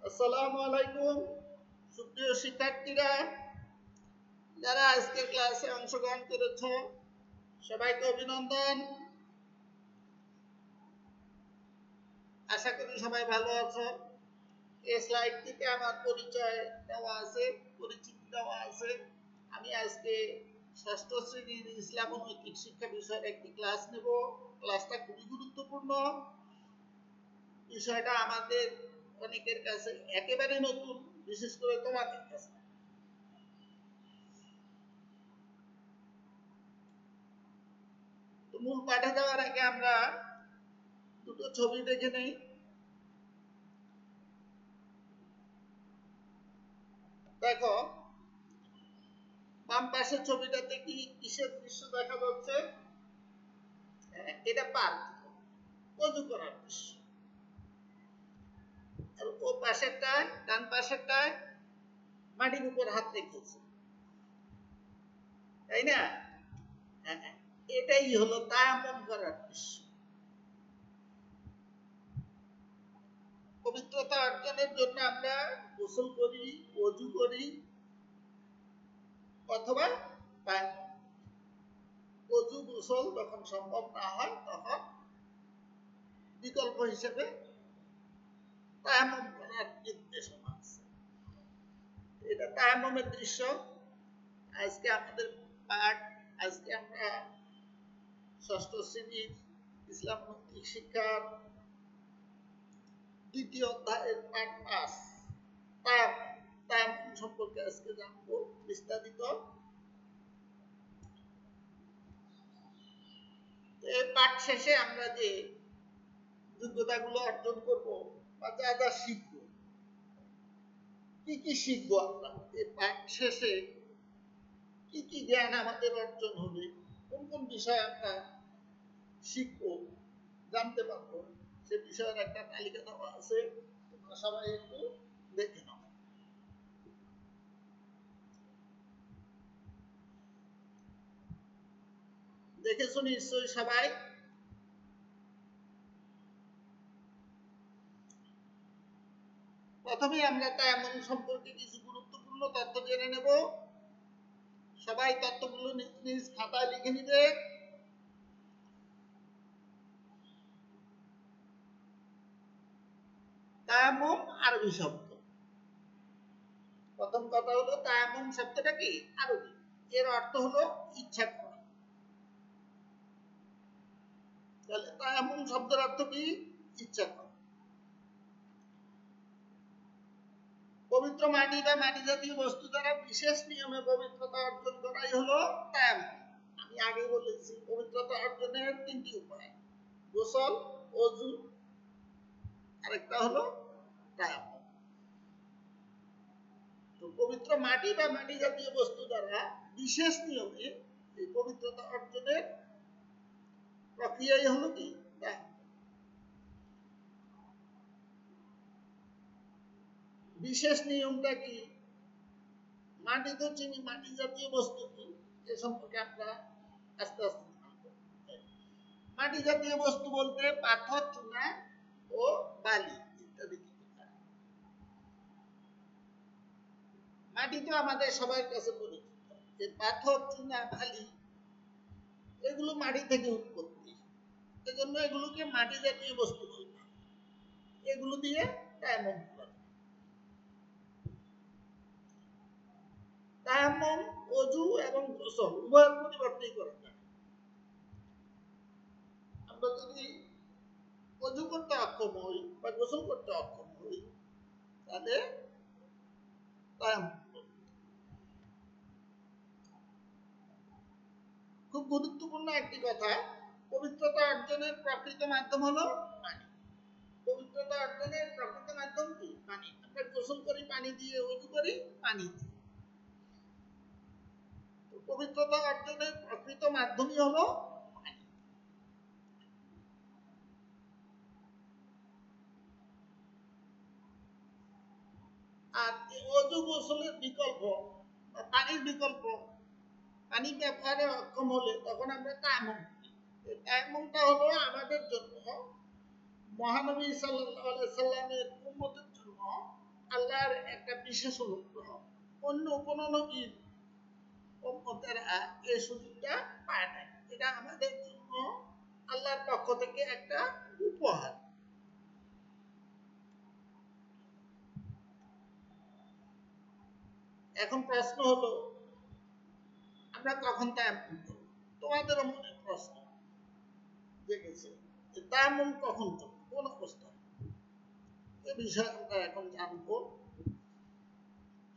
আসসালামু আলাইকুম সুপ্রিয় শিক্ষার্থীরা, যারা আজকের ক্লাসে অংশগ্রহণ করেছ সবাইকে অভিনন্দন। আশা করি সবাই ভালো আছো। এই স্লাইডটিতে আমার পরিচয় দেওয়া আছে, পরিচিতি দেওয়া আছে। আমি আজকে ষষ্ঠ শ্রেণীর ইসলাম ও নৈতিক শিক্ষা বিষয়ের একটি ক্লাস নেব। ক্লাসটা খুবই গুরুত্বপূর্ণ। বিষয়টা আমাদের অনেকের কাছে একেবারে নতুন, বিশেষ করে তোমাদের কাছে। তো মূল পাঠে যাওয়ার আগে আমরা দুটো ছবি দেখে নেই। দেখো, বাম পাশের ছবিটাতে কি কিসের দৃশ্য দেখা যাচ্ছে? এটা পার্ক, অজু করার দৃশ্য। আর ও পাশেরটায়, ডান পাশেরটায় মাটির উপর হাত রেখেছে, তাই না? এটাই হলো তায়াম্মুম করার দৃশ্য। পবিত্রতা অর্জনের জন্য আমরা গোসল করি, অজু করি, অথবা অজু গোসল যখন সম্ভব না হয় তখন বিকল্প হিসেবে তায়াম্মুম করার নির্দেশনা আছে। এটা তায়াম্মুমের দৃশ্য। আজকে আমাদের পাঠ, আজকে আমরা ষষ্ঠ শ্রেণীর ইসলাম নৈতিক শিক্ষার দ্বিতীয় অধ্যায়ের পাঠ 5 তায়াম্মুম সম্পর্কে আজকে জানবো বিস্তারিত। এই পাঠ শেষে আমরা যে যোগ্যতাগুলো অর্জন করব বা যা যা শিখবো, কি কি শিখবো আমরা এই পাঠ শেষে, কি কি জ্ঞান আমাদের অর্জন হবে, কোন কোন বিষয় আমরা শিখবো, জানতে পারবো, সে বিষয়ের একটা তালিকা দেওয়া আছে। তোমরা সবাই একটু দেখে নাও। দেখেছো নিশ্চয়ই সবাই? প্রথমে আমরা তায়াম্মুম সম্পর্কে কিছু গুরুত্বপূর্ণ তথ্য জেনে নেব। সবাই তথ্যগুলো নিজ নিজ খাতায় লিখে নিবে। তায়াম্মুম আরবি শব্দ। প্রথম কথা হলো তায়াম্মুম শব্দটা কি? আরবি। এর অর্থ হলো ইচ্ছা করা। তাহলে তায়াম্মুম শব্দের অর্থ কি? ইচ্ছা করা। পবিত্র মাটি বা মাটি জাতীয় বস্তু দ্বারা বিশেষ নিয়মে পবিত্রতা অর্জন করাই হলো তায়াম্মুম। আমি আগে বলেছি পবিত্রতা অর্জনের তিনটি উপায়: গোসল, অজু, আরেকটা হলো তায়াম্মুম। তো পবিত্র মাটি বা মাটি জাতীয় বস্তু দ্বারা বিশেষ নিয়মে এই পবিত্রতা অর্জনের প্রক্রিয়াই হলো কি? বিশেষ নিয়মটা কি? মাটি তো চিনি, মাটি জাতীয় বস্তু কি এ সম্পর্কে আমরা আস্তে আস্তে জানবো। মাটি জাতীয় বস্তু বলতে পাথর, চুনা ও বালি ইত্যাদি। মাটি তো আমাদের সবার কাছে পরিচিত, যে পাথর, চুনা, বালি এগুলো মাটি থেকে উৎপত্তি, এজন্য এগুলোকে মাটি জাতীয় বস্তু বলবে। এগুলো দিয়ে তায়াম্মুম করা। তায়াম্মুম অজু এবং গোসল উভয়ের পরিবর্তেই করা যায়। আমরা যদি অজু করতে অক্ষম হই বা গোসল করতে অক্ষম হই, তাহলে তায়াম্মুম। খুব গুরুত্বপূর্ণ একটি কথা, পবিত্রতা অর্জনের প্রকৃত মাধ্যম হলো পানি। পবিত্রতা অর্জনের প্রকৃত মাধ্যম কি? পানি। আমরা গোসল করি পানি দিয়ে, অজু করি পানি দিয়ে। পবিত্রতা অর্জনের প্রকৃত মাধ্যমই হলো পানি। আর অজু গোসলের বিকল্প, পানির বিকল্প, পানি ব্যবহারে অক্ষম হলে তখন আমরা তায়াম্মুম করি। তায়াম্মুমটা হলো আমাদের জন্য, মহানবী সাল্লাল্লাহু আলাইহি সাল্লামের উম্মতের জন্য আল্লাহর একটা বিশেষ অনুগ্রহ। অন্য কোন নবীর উম্মতেরা এই সুযোগটা পায় না। এটা আমাদের জন্য আল্লাহর পক্ষ থেকে একটা উপহার। এখন প্রশ্ন হলো আমরা কখন তায়াম্মুম করব? তোমাদেরও মনে প্রশ্ন জেগেছে যে তায়াম্মুম কখন করব, কোন অবস্থায়? এ বিষয়ে আমরা এখন জানবো।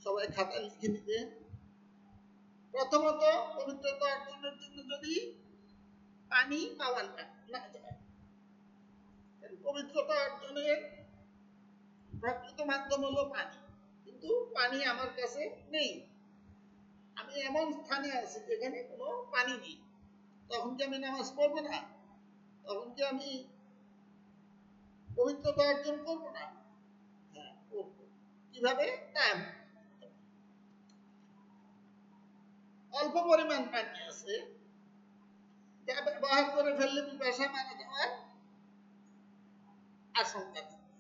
সবাই খাতা লিখে নিবে। প্রথমত পবিত্রতা অর্জনের জন্য যদি পানি পাওয়া না যায়, পবিত্রতা অর্জনের প্রকৃত মাধ্যম হলো পানি, কিন্তু পানি আমার কাছে নেই। আমি এমন স্থানে আছি যেখানে কোনো পানি নেই, তখন কি আমি নামাজ পড়বো না? তখন কি আমি পবিত্রতা অর্জন করবো না? হ্যাঁ, করবো। কিভাবে? তায়াম্মুম। অল্প পরিমাণ পানি আছে, যা ব্যবহার করে ফেললে পিপাসা মারা যাওয়ার আশঙ্কা থাকে।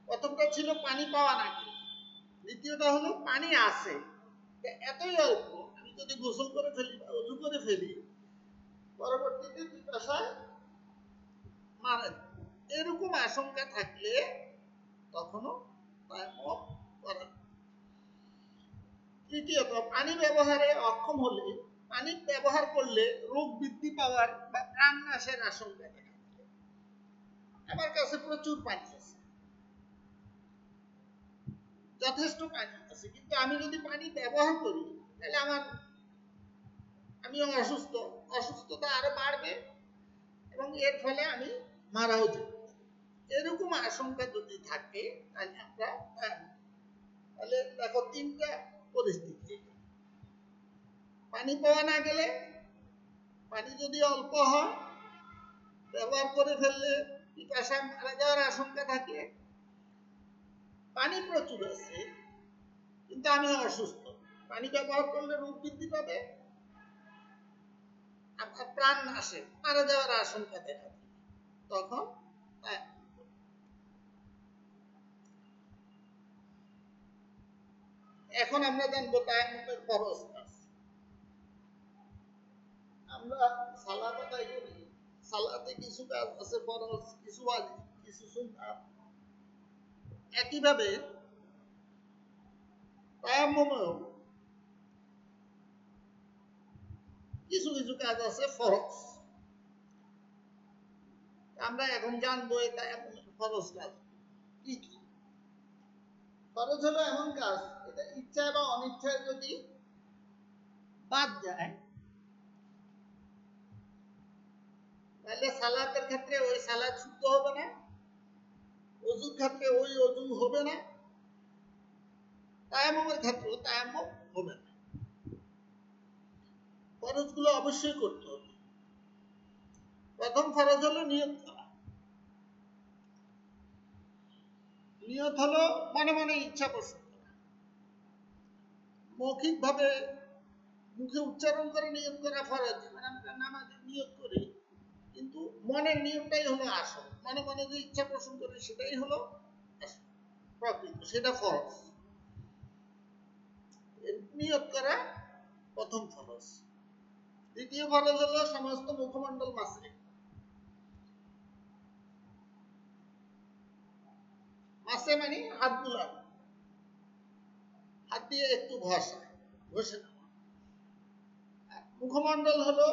প্রথমটা ছিল পানি পাওয়া নাকি, দ্বিতীয়টা হলো পানি আছে, এতই অল্প আমি যদি গোসল করে ফেলি বা ওযু করে ফেলি, পরবর্তীতে পিপাসায় মারা যায়। এরকম আশঙ্কা থাকলে তখনও তায়াম্মুম করা। তৃতীয়ত পানি ব্যবহারে অক্ষম হলে, পানি ব্যবহার করলে রোগ বৃদ্ধি পাওয়ার বা প্রাণ নাশের আশঙ্কা দেখা দিলে। আমার কাছে প্রচুর পানি আছে, যথেষ্ট পানি আছে, কিন্তু আমি যদি পানি ব্যবহার করি তাহলে আমিও অসুস্থ, অসুস্থতা আরো বাড়বে এবং এর ফলে আমি মারাও যাব। এরকম আশঙ্কা যদি থাকে তাহলে আমরা তাহলে দেখো তিনটা পরিস্থিতি। পানি পাওয়া না গেলে, পানি যদি অল্প হয়, ব্যবহার করে ফেললে পিপাসা মারা যাওয়ার আশঙ্কা থাকে, পানি প্রচুর আছে কিন্তু আমি অসুস্থ, পানি ব্যবহার করলে রোগ বৃদ্ধি পাবে, আমার প্রাণ নাশে মারা যাওয়ার আশঙ্কা দেখা দিবে, তখন এখন আমরা জানবো তায়াম্মুমের ফরজ কাজ। আমরা সালাত আদায় করি, সালাতে কিছু কাজ আছে ফরজ, কিছু ওয়াজিব, কিছু সুন্নাত। একইভাবে তায়াম্মুমেও কিছু কিছু কাজ আছে ফরজ। আমরা এখন জানবো এই তায়াম্মুমের ফরজ কাজ কি কি। ফরজ হলো এমন কাজ, এটা ইচ্ছা বা অনিচ্ছায় যদি বাদ যায়, তাহলে সালাতের ক্ষেত্রে ওই সালাত শুদ্ধ হবে না, ওযুর ক্ষেত্রে ওই ওযু হবে না, তায়াম্মুমের ক্ষেত্রেও তায়াম্মুম হবে না। ফরজগুলো অবশ্যই করতে হবে। প্রথম ফরজ হলো নিয়ত করা। নিয়ত হলো মনে মনে ইচ্ছা পোষণ করা। মৌখিকভাবে মুখে উচ্চারণ করে নিয়ত করা ফরজ, মানে আমরা নামাজে নিয়ত করি, কিন্তু মনের নিয়তটাই হলো আসল। মনে মনে যে ইচ্ছা পোষণ করি সেটাই হলো প্রকৃত, সেটা ফরজ। নিয়ত করা প্রথম ফরজ। দ্বিতীয় ফরজ হলো সমস্ত মুখমণ্ডল মাসে। মাসে মানে হাত বুলানো, হাত দিয়ে একটু ঘষা, ঘষে নেওয়া। মুখমণ্ডল হলো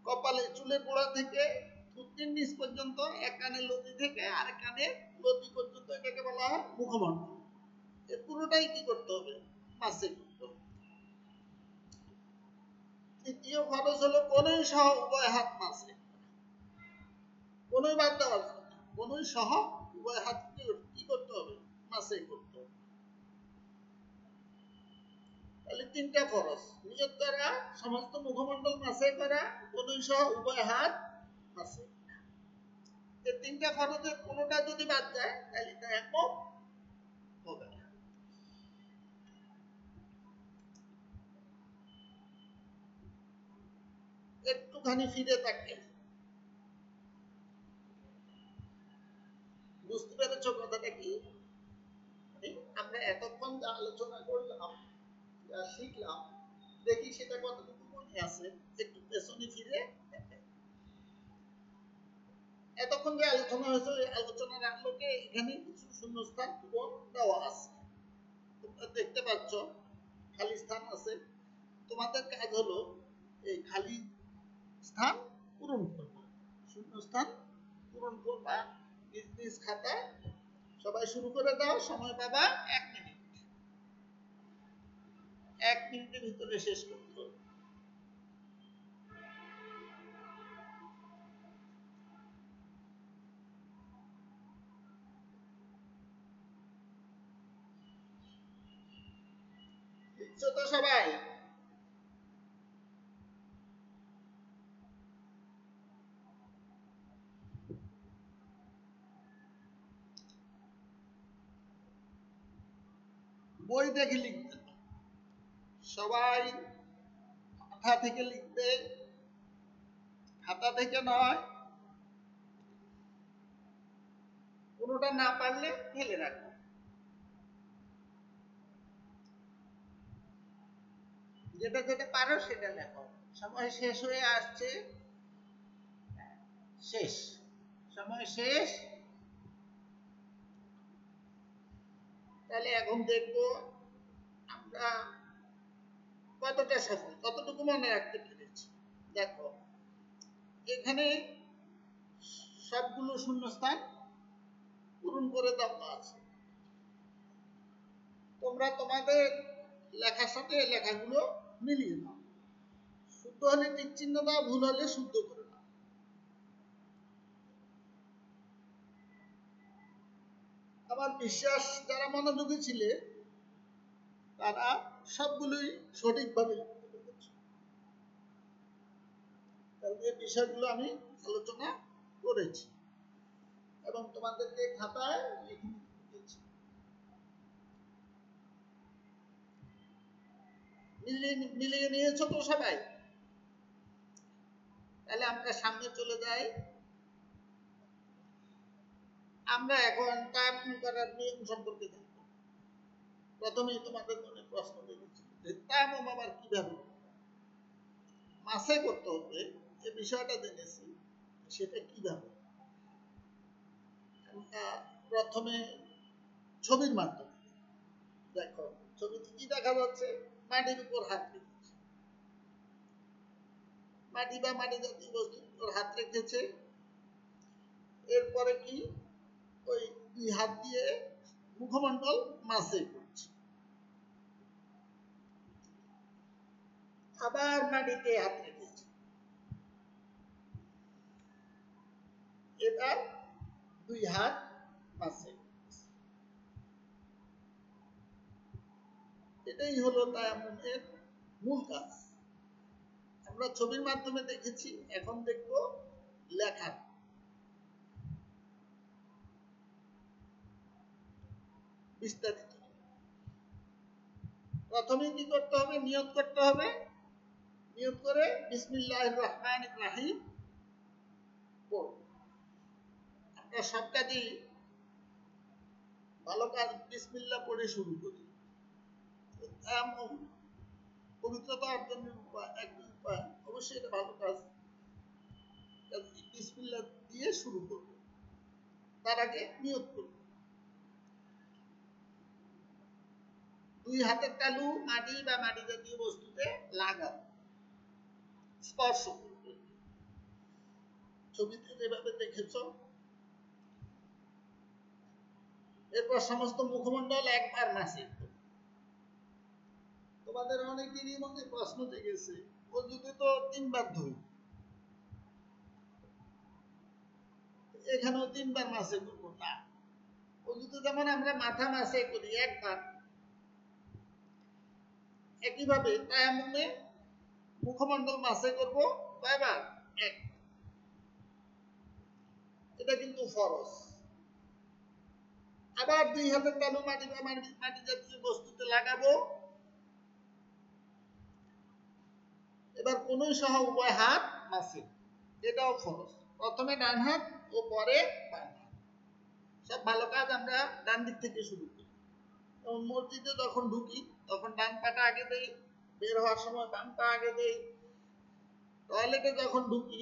কপালে চুলের গোড়া থেকে থুতনির নিচ পর্যন্ত, এক কানের লতি থেকে আরেক কানের লতি পর্যন্ত, এটাকে বলা হয় মুখমণ্ডল। এর পুরোটাই কি করতে হবে? মাসে করতে হবে। তৃতীয় ফরজ হলো কনুই সহ উভয় হাত মাসে। কনুই বাদ দেওয়া যাবে না, কনুই সহ উভয় হাত কি করতে হবে? মাসে করতে হবে। তাহলে তিনটা ফরজ: নিয়ত করা, সমস্ত মুখমণ্ডল মাসে করা, কনুই সহ উভয় হাত মাসে। এই তিনটা ফরজের কোনোটা যদি বাদ যায় তাহলে তায়াম্মুম হবে না। একটুখানি ফিরে তাকাই, বুঝতে পেরেছো কথাটা কি? মানে আমরা এতক্ষণ যা আলোচনা করলাম, যা শিখলাম, দেখি সেটা কতটুকু মনে আছে। একটু পেছনে ফিরে এতক্ষণ যে আলোচনা হয়েছে, ওই আলোচনার আলোকে এখানে কিছু শূন্যস্থান পূরণ দেওয়া আছে। তোমরা দেখতে পাচ্ছ খালি স্থান আছে। তোমাদের কাজ হলো এই খালি স্থান পূরণ করবা, শূন্যস্থান পূরণ করবা নিজ নিজ খাতায়। সবাই শুরু করে দাও, সময় পাবা 1 মিনিট। 1 মিনিটের ভিতরে শেষ করতে হবে। লিখছো তো সবাই? বই দেখে লিখবে না। সবাই খাতা থেকে লিখবে, খাতা থেকে নয়। কোনোটা না পারলে ফেলে রাখো। যেটা যেটা পারো সেটা লেখো। সময় শেষ হয়ে আসছে, শেষ, সময় শেষ। তাহলে এখন দেখবো আমরা কতটা সফল, কতটুকু মনে রাখতে পেরেছি। দেখো এখানে সবগুলো শূন্যস্থান পূরণ করে দেওয়া আছে। তোমরা তোমাদের লেখার সাথে লেখাগুলো মিলিয়ে নাও। শুদ্ধ হলে টিক চিহ্ন দাও, ভুল হলে শুদ্ধ করে দাও। আমার বিশ্বাস যারা মনোযোগী ছিলে তারা সবগুলোই সঠিকভাবে লিখতে পেরেছে। কারণ এই বিষয়গুলো আমি আলোচনা করেছি এবং তোমাদেরকে খাতায় লিখে দিয়েছি। মিলিয়ে নিয়েছো তো সবাই? তাহলে আমরা সামনে চলে যাই। আমরা এখন তায়াম্মুম করার নিয়ম সম্পর্কে জানব। প্রথমেই তোমাদের মনে প্রশ্ন দেখেছি যে তায়াম্মুম আবার কিভাবে মাসে করতে হবে, যে বিষয়টা জেনেছি সেটা কিভাবে। আমরা প্রথমে ছবির মাধ্যমে দেখো, ছবিতে কি দেখা যাচ্ছে? মাটির উপর হাত রেখেছে, মাটি বা মাটি জাতীয় বস্তুর উপর হাত রেখেছে। এরপরে কি ওই 2 হাত দিয়ে মুখমণ্ডল মাসে করছে, আবার মাটিতে হাত রেখেছে, এবার 2 হাত মাসে। এটাই হলো তায়াম্মুমের মূল কাজ। আমরা ছবির মাধ্যমে দেখেছি, এখন দেখব লেখা। বিস্তারিত প্রথমে কি করতে হবে? নিয়ত করতে হবে। নিয়ত করে বিসমিল্লাহির রহমানির রহিম পড়ব। আমরা সব কাজই ভালো কাজ বিসমিল্লাহ পড়ে শুরু করি। তায়াম্মুম পবিত্রতা অর্জনের উপায়, এক উপায়, অবশ্যই এটা ভালো কাজ। বিসমিল্লাহ দিয়ে শুরু করব, তার আগে নিয়ত করব। 2 হাতের তালু মাটি বা মাটি জাতীয় বস্তুতে লাগাবো, স্পর্শ করবে। ছবিতে যেভাবে দেখেছো। এরপর সমস্ত মুখমণ্ডল একবার মাসে। তোমাদের অনেকেরই মধ্যে প্রশ্ন জেগেছে, অজুতে তো 3 বার ধুই, এখানেও 3 বার মাসে করবো না। অজুতে যেমন আমরা মাথা মাসে করি একবার, একইভাবে তায়াম্মুমে মুখমণ্ডল মাসে করব কয়বার? এক। এটা কিন্তু ফরজ। আবার 2 হাতের তালু মাটি বা মাটি জাতীয় বস্তুতে লাগাবো। এবার কনুই সহ উভয় হাত মাসে, এটাও ফরজ। প্রথমে ডান হাত ও পরে বাম হাত। সব ভালো কাজ আমরা ডান দিক থেকে শুরু করি। যেমন মসজিদে যখন ঢুকি তখন ডান পাটা আগে দেই, বের হওয়ার সময় বাম পা আগে দেই, টয়লেটে যখন ঢুকি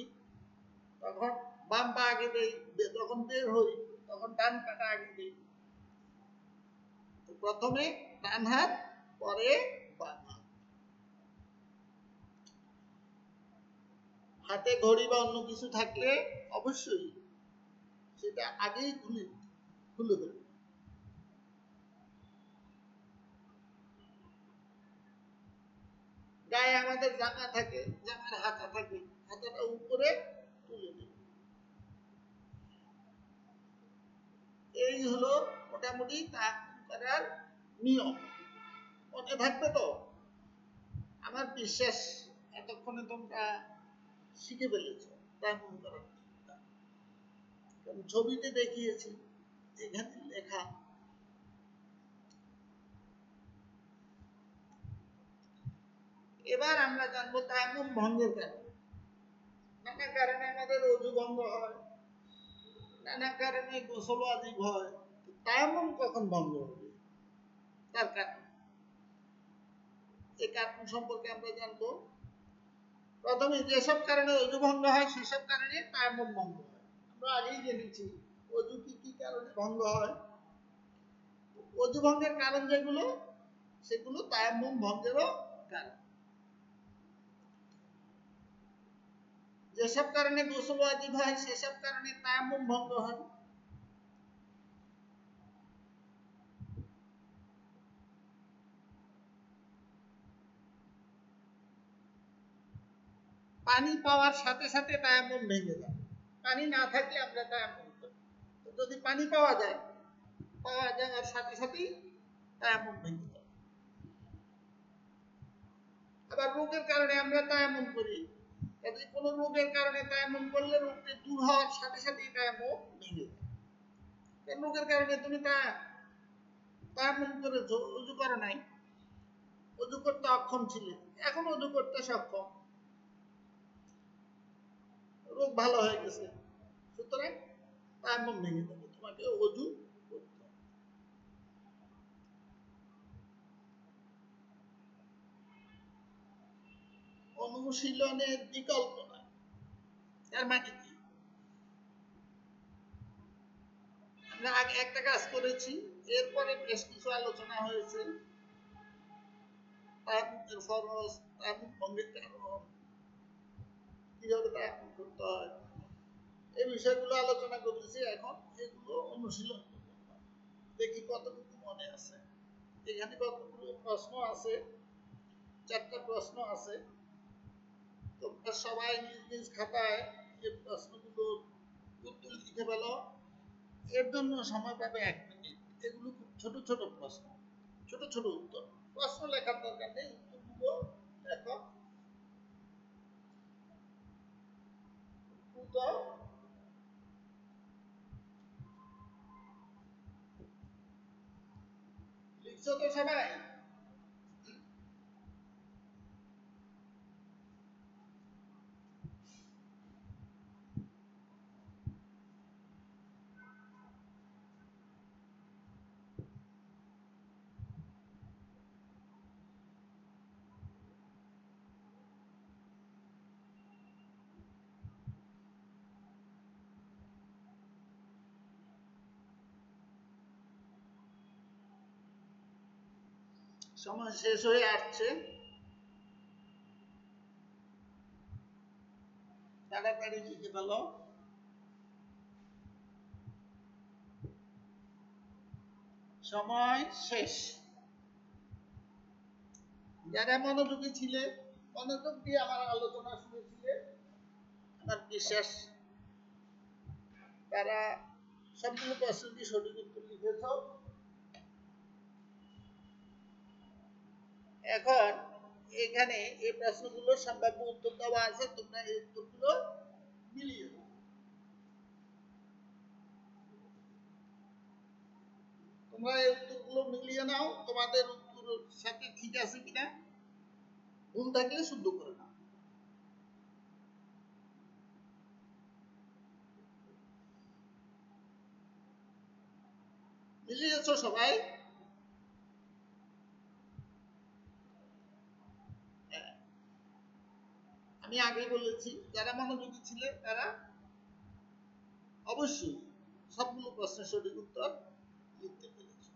তখন বাম পা আগে দেই, যখন বের হই তখন ডান পাটা আগে দেই। প্রথমে ডান হাত, পরে বাম হাত। হাতে ঘড়ি বা অন্য কিছু থাকলে অবশ্যই সেটা আগেই খুলে দেবে। গায়ে আমাদের জামা থাকে, জামার হাতা থাকে, হাতাটা উপরে তুলে দেবে। এই হলো মোটামুটি তায়াম্মুম করার নিয়ম। মনে থাকবে তো? আমার বিশ্বাস এতক্ষণে তোমরা শিখে ফেলেছো তায়াম্মুম করার। ছবিতে দেখিয়েছি, এখানে লেখা। এবার আমরা জানবো তায়াম্মুম ভঙ্গের কারণ। নানা কারণে আমাদের ওযু ভঙ্গ হয়, নানা কারণে গোসল ওয়াজিব হয়। তায়াম্মুম কখন ভঙ্গ হবে, তার কারণ, এই কারণ সম্পর্কে আমরা জানবো। প্রথমে যেসব কারণে ওযু ভঙ্গ হয় সেসব কারণে তায়াম্মুম ভঙ্গ হয়। আমরা আগেই জেনেছি ওযু কি কি কারণে ভঙ্গ হয়। ওযু ভঙ্গের কারণ যেগুলো, সেগুলো তায়াম্মুম ভঙ্গেরও কারণ। যেসব কারণে গোসল ওয়াজিব হয় সেসব কারণে তায়াম্মুম ভঙ্গ হয়। পানি পাওয়ার সাথে সাথে তায়াম্মুম ভেঙে যায়। পানি না থাকলে আমরা তায়াম্মুম করি, যদি পানি পাওয়া যাওয়ার সাথে সাথেই তায়াম্মুম ভেঙে যায়। আবার রোগের কারণে আমরা তায়াম্মুম করি, যদি কোনো রোগের কারণে তায়াম্মুম করলে রোগটি দূর হওয়ার সাথে সাথেই তায়াম্মুম ভেঙে যায়। কোন রোগের কারণে তুমি তায়াম্মুম করেছো, ওযু করো নাই, ওযু করতে অক্ষম ছিলে, এখন ওযু করতে সক্ষম, রোগ ভালো হয়ে গেছে, সুতরাং তায়াম্মুম ভেঙে যাবে, তোমাকে ওযু করতে হবে। অনুশীলনের বিকল্প নাই। তার মানে কি? আমরা আগে একটা কাজ করেছি, এরপরে বেশ কিছু আলোচনা হয়েছে তায়াম্মুমের ফরজ, তায়াম্মুম ভঙ্গের কারণ, কিভাবে তায়াম্মুম করতে হয়, এই বিষয়গুলো আলোচনা করেছি। এখন এগুলো অনুশীলন করতে হবে, দেখি কতটুকু মনে আছে। এখানে কতগুলো প্রশ্ন আছে, 4টা প্রশ্ন আছে। তোমরা সবাই নিজ নিজ খাতায় এই প্রশ্নগুলোর উত্তর লিখে ফেলো। এর জন্য সময় পাবে 1 মিনিট। এগুলো খুব ছোট ছোট প্রশ্ন, ছোট ছোট উত্তর। প্রশ্ন লেখার দরকার নেই, উত্তরগুলো লেখো। উত্তর লিখছো তো সবাই? সময় শেষ হয়ে আসছে, তাড়াতাড়ি লিখে ফেলো। সময় শেষ। যারা মনোযোগী ছিলে, মনোযোগ দিয়ে আমার আলোচনা শুনেছিলে, আমার বিশ্বাস তারা সবগুলো প্রশ্নের সঠিক উত্তর লিখেছ। এখন এখানে এই প্রশ্নগুলোর সম্ভাব্য উত্তর দেওয়া আছে, তোমরা এই উত্তরগুলো মিলিয়ে দাও। তোমরা এই উত্তরগুলো মিলিয়ে নাও, তোমাদের উত্তরের সাথে ঠিক আছে কিনা, ভুল থাকলে শুদ্ধ করে নাও। মিলে গেছো সবাই? হ্যাঁ, আমি আগে বলেছি যারা মনোযোগী ছিলেন তারা অবশ্যই সবগুলো প্রশ্নের সঠিক উত্তর লিখতে পেরেছে।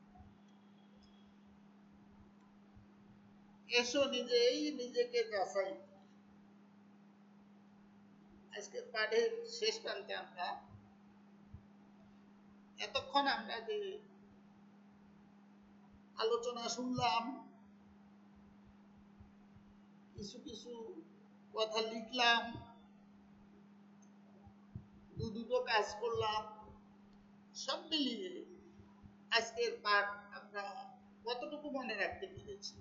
এসো নিজেই নিজেকে যাচাই। আজকের পাঠের শেষ প্রান্তে আমরা এতক্ষণ আমরা যে আলোচনা শুনলাম, কিছু কিছু কথা লিখলাম, দুটো কাজ করলাম, সব মিলিয়ে আজকের পাঠ আমরা কতটুকু মনে রাখতে পেরেছি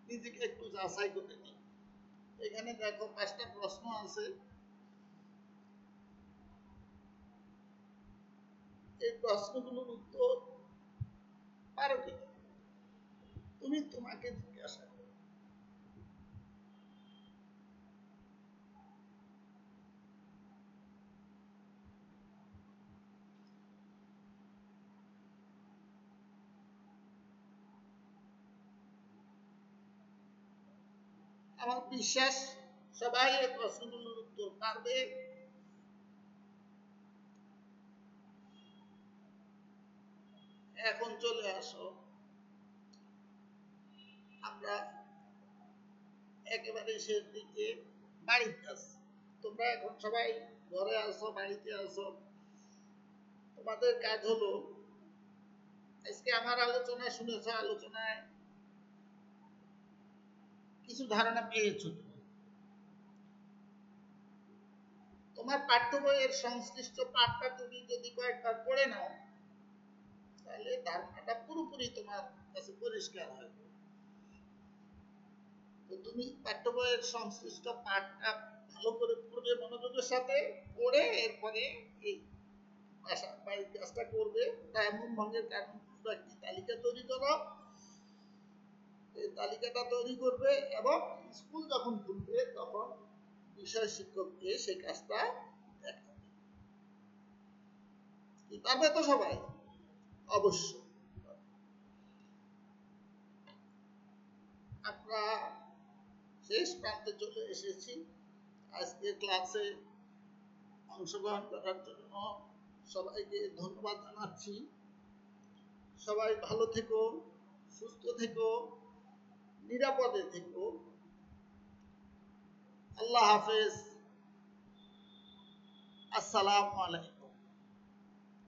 নিজেকে একটু যাচাই করে নিই। এখানে দেখো 5টা প্রশ্ন আছে, এই প্রশ্নগুলোর উত্তর পারো কিনা তুমি তোমাকে জিজ্ঞাসা করো। আমার বিশ্বাস সবাই এই প্রশ্নগুলোর উত্তর পারবে। এখন চলে আসো, আমরা একেবারে শেষ দিকে বাড়ির কাজ। তোমরা এখন সবাই ঘরে আসো, বাড়িতে আসো, তোমাদের কাজ হলো আজকে আমার আলোচনা শুনেছ, আলোচনায় কিছু ধারণা পেয়েছো। তোমার পাঠ্য বইয়ের সংশ্লিষ্ট পাঠটা তুমি যদি কয়েকবার পড়ে নাও তাহলে ধারণাটা পুরোপুরি তোমার কাছে পরিষ্কার হয়। তো তুমি পাঠ্য বইয়ের সংশ্লিষ্ট পাঠটা ভালো করে পড়বে, মনোযোগের সাথে পড়ে এরপরে এই ভাষা বাড়ির কাজটা করবে। এমন ভঙ্গের কারণ একটি তালিকা তৈরি করো, এই তালিকাটা তৈরি করবে এবং স্কুল যখন খুলবে তখন বিষয় শিক্ষককে সেই কাজটা দেখাবে। কি পারবে তো সবাই? অবশ্যই। আমরা শেষ প্রান্তে চলে এসেছি। আজকে ক্লাসে অংশগ্রহণ করার জন্য সবাইকে ধন্যবাদ জানাচ্ছি। সবাই ভালো থেকো, সুস্থ থেকো, নিরাপদে থেকো। আল্লাহ হাফেজ। আসসালামু আলাইকুম।